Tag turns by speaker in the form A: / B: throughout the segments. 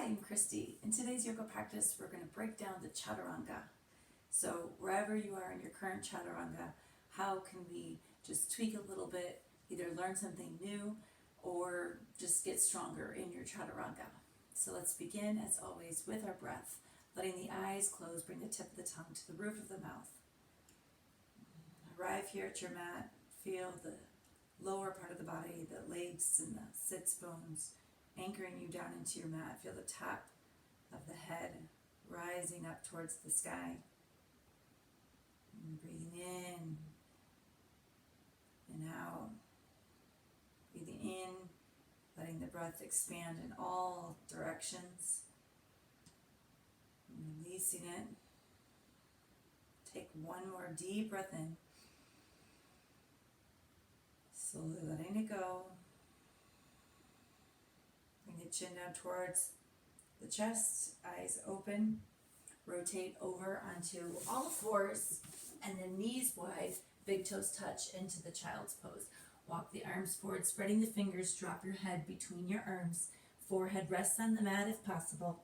A: Hi, I'm Christy. In today's yoga practice, we're going to break down the Chaturanga. So wherever you are in your current Chaturanga, how can we just tweak a little bit, either learn something new or just get stronger in your Chaturanga. So let's begin, as always, with our breath. Letting the eyes close, bring the tip of the tongue to the roof of the mouth. Arrive here at your mat. Feel the lower part of the body, the legs and the sits bones, anchoring you down into your mat. Feel the top of the head rising up towards the sky. And breathing in and out. Breathing in, letting the breath expand in all directions. And releasing it. Take one more deep breath in. Slowly letting it go. Bring the chin down towards the chest, eyes open. Rotate over onto all fours and then knees wide, big toes touch into the child's pose. Walk the arms forward, spreading the fingers, drop your head between your arms. Forehead rests on the mat if possible.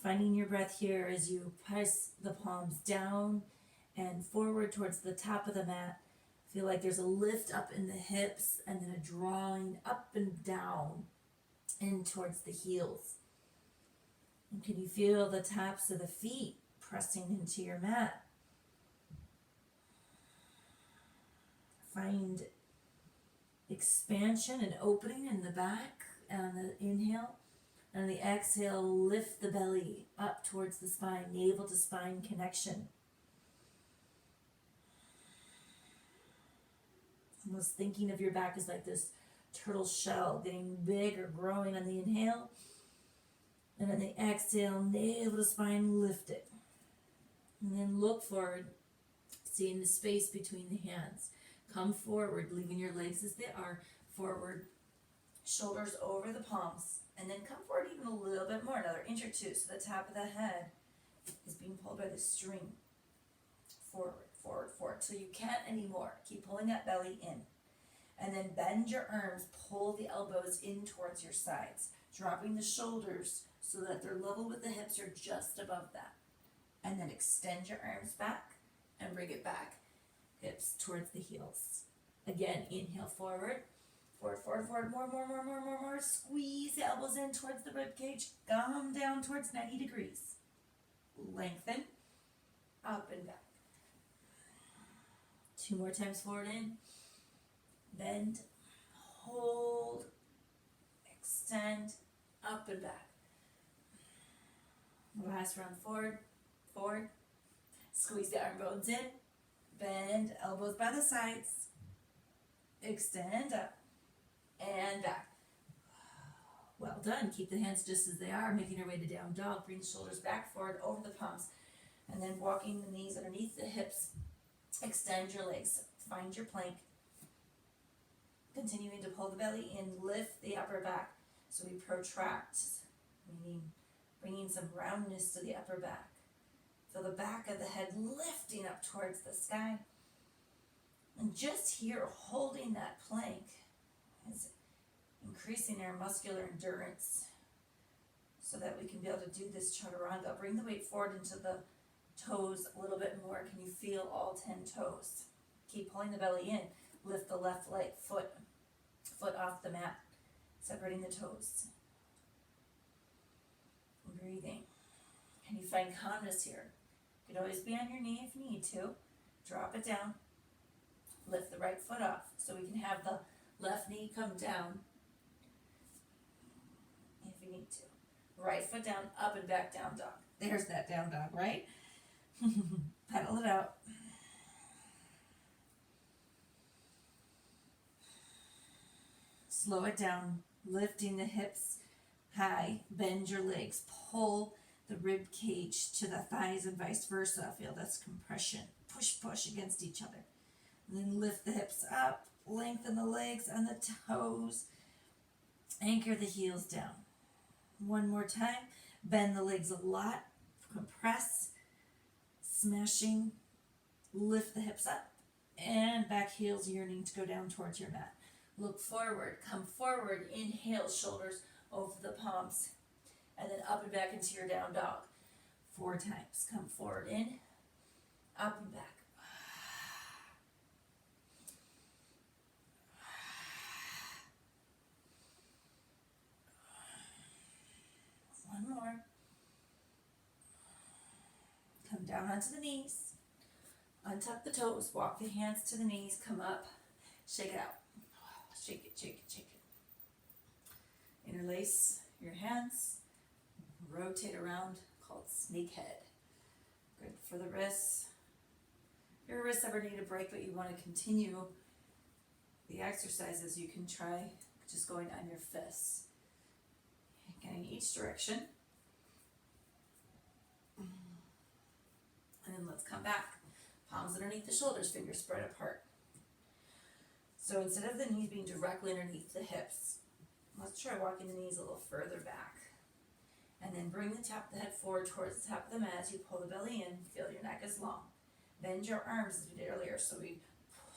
A: Finding your breath here as you press the palms down and forward towards the top of the mat. Feel like there's a lift up in the hips and then a drawing up and down in towards the heels. And can you feel the tops of the feet pressing into your mat? Find expansion and opening in the back on the inhale. And on the exhale, lift the belly up towards the spine, navel to spine connection. Almost thinking of your back as like this turtle shell, getting big or growing on the inhale. And on the exhale, navel to spine, lift it. And then look forward, seeing the space between the hands. Come forward, leaving your legs as they are, forward, shoulders over the palms. And then come forward even a little bit more, another inch or two, so the top of the head is being pulled by the string. Forward, forward, forward, till you can't anymore. Keep pulling that belly in. And then bend your arms, pull the elbows in towards your sides, dropping the shoulders so that they're level with the hips or just above that. And then extend your arms back and bring it back, hips towards the heels. Again, inhale forward. Forward, forward, forward, more. Squeeze the elbows in towards the rib cage. Come down towards 90 degrees. Lengthen, up and back. 2 more times forward in. Bend, hold, extend, up and back. Last round, forward. Squeeze the arm bones in. Bend, elbows by the sides. Extend up. And back. Well done. Keep the hands just as they are, making your way to down dog. Bring the shoulders back, forward, over the palms. And then walking the knees underneath the hips. Extend your legs. Find your plank. Continuing to pull the belly in, lift the upper back. So we protract, meaning bringing some roundness to the upper back. Feel the back of the head lifting up towards the sky. And just here, holding that plank is increasing our muscular endurance so that we can be able to do this Chaturanga. Bring the weight forward into the toes a little bit more. Can you feel all 10 toes? Keep pulling the belly in. Lift the left leg, foot off the mat, separating the toes. Breathing. Can you find calmness here? You could always be on your knee if you need to. Drop it down. Lift the right foot off so we can have the left knee come down if you need to. Right foot down, up and back, down dog. There's that down dog, right? Pedal it out. Slow it down, lifting the hips high, bend your legs, pull the rib cage to the thighs and vice versa. Feel this compression, push against each other. And then lift the hips up, lengthen the legs and the toes, anchor the heels down. One more time, bend the legs a lot, compress, smashing, lift the hips up, and back heels yearning to go down towards your mat. Look forward, come forward, inhale, shoulders over the palms, and then up and back into your down dog. 4 times. Come forward, in, up and back. One more. Come down onto the knees. Untuck the toes, walk the hands to the knees, come up, shake it out. Shake it, shake it, shake it. Interlace your hands, rotate around, called snake head. Good for the wrists. If your wrists ever need a break but you want to continue the exercises, you can try just going on your fists. Getting each direction. And then let's come back. Palms underneath the shoulders, fingers spread apart. So instead of the knees being directly underneath the hips, let's try walking the knees a little further back. And then bring the top of the head forward towards the top of the mat as you pull the belly in. Feel your neck is long. Bend your arms as we did earlier. So we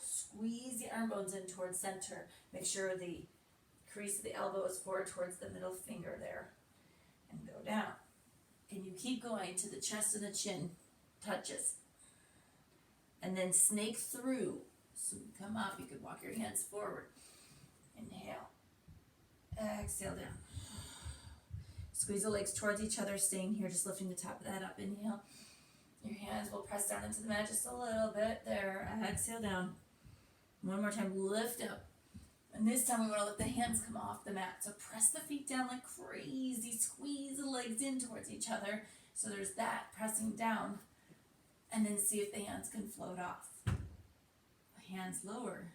A: squeeze the arm bones in towards center. Make sure the crease of the elbow is forward towards the middle finger there. And go down. And you keep going to the chest and the chin touches. And then snake through. So you come up, you can walk your hands forward. Inhale. Exhale down. Squeeze the legs towards each other, staying here, just lifting the top of the head up. Inhale. Your hands will press down into the mat just a little bit. There. Exhale down. One more time. Lift up. And this time we want to let the hands come off the mat. So press the feet down like crazy. Squeeze the legs in towards each other. So there's that pressing down. And then see if the hands can float off. Hands lower.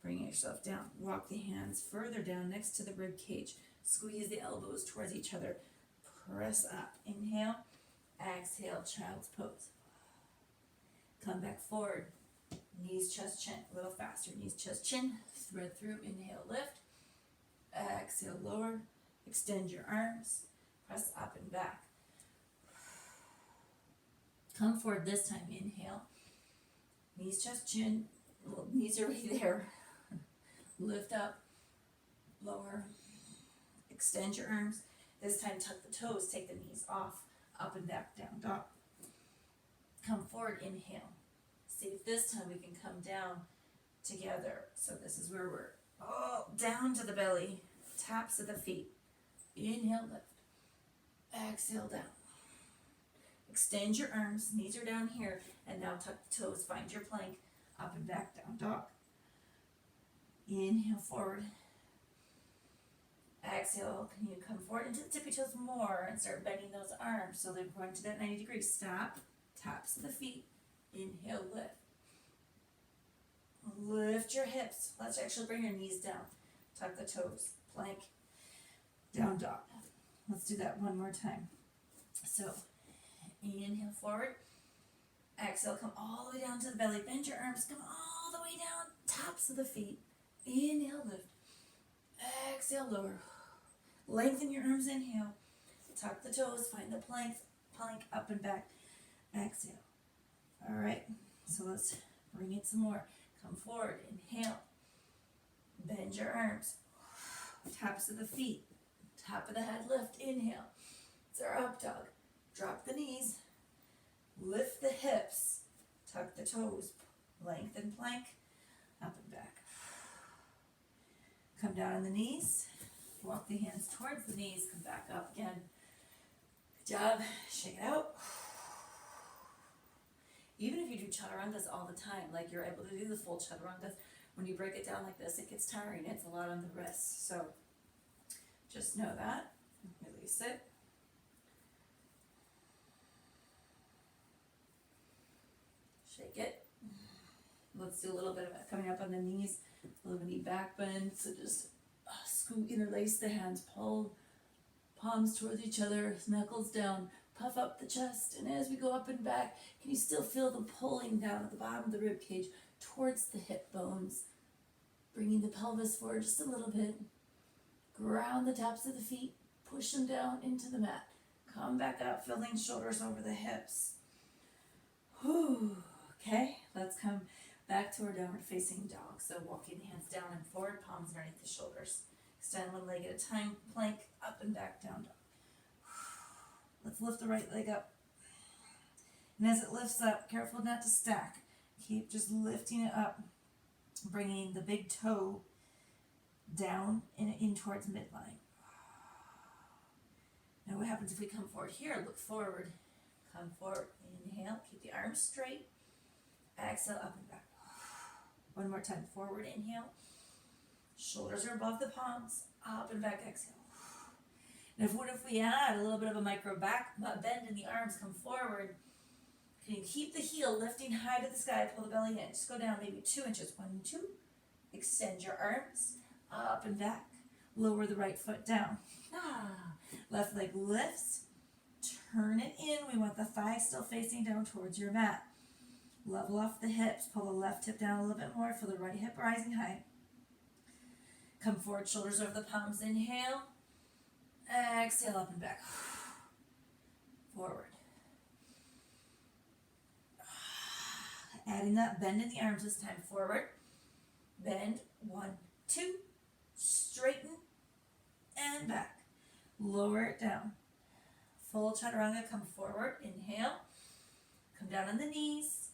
A: Bring yourself down. Walk the hands further down next to the rib cage. Squeeze the elbows towards each other. Press up. Inhale. Exhale. Child's pose. Come back forward. Knees, chest, chin. A little faster. Knees, chest, chin. Thread through. Inhale, lift. Exhale, lower. Extend your arms. Press up and back. Come forward this time. Inhale. Knees, chest, chin. Well, knees are right there. Lift up. Lower. Extend your arms. This time tuck the toes. Take the knees off. Up and back. Down dog. Come forward. Inhale. See if this time we can come down together. So this is where we're all down to the belly. Taps of the feet. Inhale, lift. Exhale, down. Extend your arms, knees are down here, and now tuck the toes, find your plank, up and back, down dog. Inhale forward. Exhale, can you come forward into the tippy toes more and start bending those arms so they're going to that 90 degrees. Stop, taps of the feet, inhale, lift. Lift your hips. Let's actually bring your knees down. Tuck the toes, plank, down dog. Let's do that one more time. So, inhale forward. Exhale, come all the way down to the belly. Bend your arms, come all the way down. Tops of the feet. Inhale, lift. Exhale, lower. Lengthen your arms, inhale. Tuck the toes, find the plank up and back. Exhale. All right, so let's bring it some more. Come forward, inhale. Bend your arms. Taps of the feet. Top of the head, lift, inhale. It's our up dog. Drop the knees. Lift the hips. Tuck the toes. Lengthen plank. Up and back. Come down on the knees. Walk the hands towards the knees. Come back up again. Good job. Shake it out. Even if you do chaturangas all the time, like you're able to do the full chaturangas, when you break it down like this, it gets tiring. It's a lot on the wrists. So just know that. Release it. Shake it. Let's do a little bit of it coming up on the knees, a little knee back bend. So just scoot, interlace the hands, pull palms towards each other, knuckles down, puff up the chest. And as we go up and back, can you still feel the pulling down at the bottom of the rib cage towards the hip bones? Bringing the pelvis forward just a little bit. Ground the tops of the feet, push them down into the mat. Come back up, filling shoulders over the hips. Whew. Okay, let's come back Back to our downward facing dog. So walking the hands down and forward, palms underneath the shoulders. Extend one leg at a time, plank, up and back, down dog. Let's lift the right leg up. And as it lifts up, careful not to stack. Keep just lifting it up, bringing the big toe down and in towards midline. Now what happens if we come forward here? Look forward. Come forward. Inhale. Keep the arms straight. Exhale, up and back. One more time. Forward, inhale. Shoulders are above the palms. Up and back, exhale. Now what if we add a little bit of a micro back bend in the arms? Come forward. Can you keep the heel lifting high to the sky? Pull the belly in. Just go down maybe 2 inches. 1, 2. Extend your arms. Up and back. Lower the right foot down. Left leg lifts. Turn it in. We want the thigh still facing down towards your mat. Level off the hips. Pull the left hip down a little bit more. Feel the right hip rising high. Come forward, shoulders over the palms. Inhale. Exhale, up and back. Forward. Adding that bend in the arms this time. Forward. Bend. 1, 2. Straighten. And back. Lower it down. Full chaturanga. Come forward. Inhale. Come down on the knees.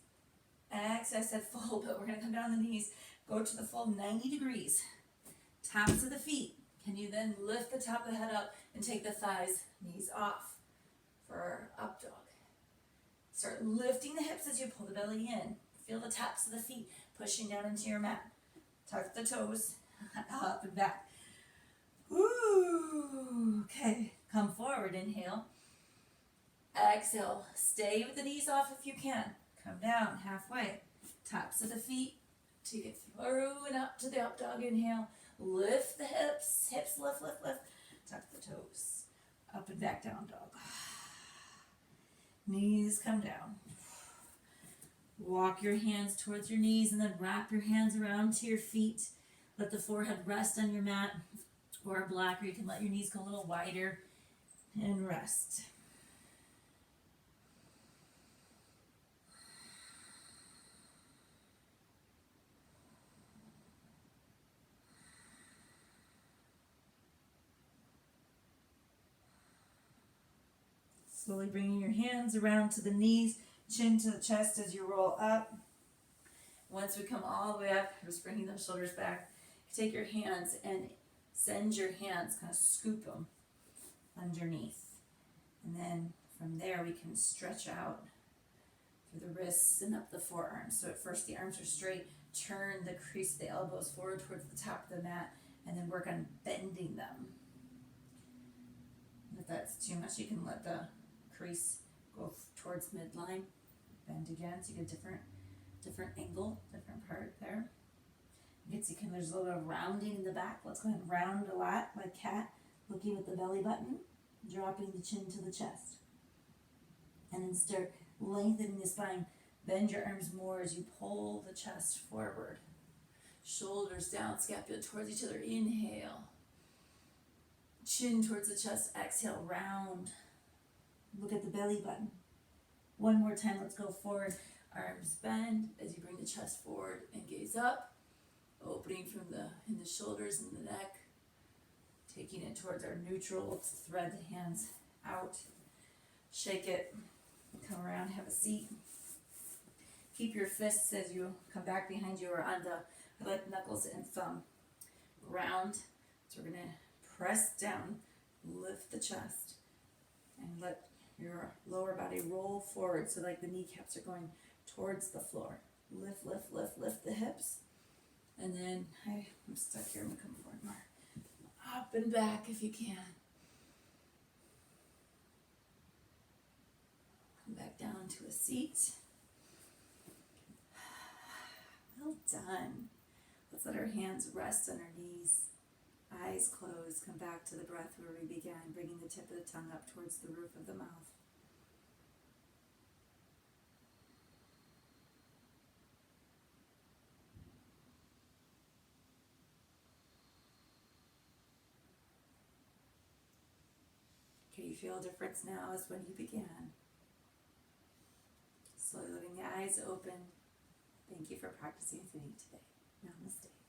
A: Exhale. I said full, but we're going to come down on the knees. Go to the full 90 degrees. Tops of the feet. Can you then lift the top of the head up and take the thighs, knees off for our up dog. Start lifting the hips as you pull the belly in. Feel the tops of the feet pushing down into your mat. Tuck the toes, up and back. Ooh, okay, come forward, inhale. Exhale, stay with the knees off if you can. Come down halfway. Tops of the feet, take it through and up to the up dog, inhale. Lift the hips, hips lift, lift, lift. Tuck the toes, up and back, down dog. Knees come down. Walk your hands towards your knees and then wrap your hands around to your feet. Let the forehead rest on your mat or a block, or you can let your knees go a little wider and rest. Slowly bringing your hands around to the knees, chin to the chest as you roll up. Once we come all the way up, just bringing those shoulders back. Take your hands and send your hands, kind of scoop them underneath. And then from there we can stretch out through the wrists and up the forearms. So at first the arms are straight. Turn the crease of the elbows forward towards the top of the mat and then work on bending them. And if that's too much, you can let the crease go towards midline. Bend again so you get a different angle, different part there. There's a little bit of rounding in the back. Let's go ahead and round a lot like cat, looking at the belly button, dropping the chin to the chest. And then start lengthening the spine. Bend your arms more as you pull the chest forward. Shoulders down, scapula towards each other. Inhale. Chin towards the chest. Exhale, round. Look at the belly button. One more time, let's go forward. Arms bend as you bring the chest forward and gaze up. Opening from in the shoulders and the neck. Taking it towards our neutral. Let's thread the hands out. Shake it. Come around, have a seat. Keep your fists as you come back behind you or on the knuckles and thumb. Round. So we're going to press down, lift the chest, and let your lower body roll forward so like the kneecaps are going towards the floor. Lift, lift, lift, lift the hips. And then, I'm stuck here, I'm going to come forward more. Up and back if you can. Come back down to a seat. Well done. Let's let our hands rest on our knees. Eyes closed. Come back to the breath where we began, bringing the tip of the tongue up towards the roof of the mouth. Can you feel a difference now as when you began? Slowly letting the eyes open,
B: Thank you for practicing with me today. Namaste.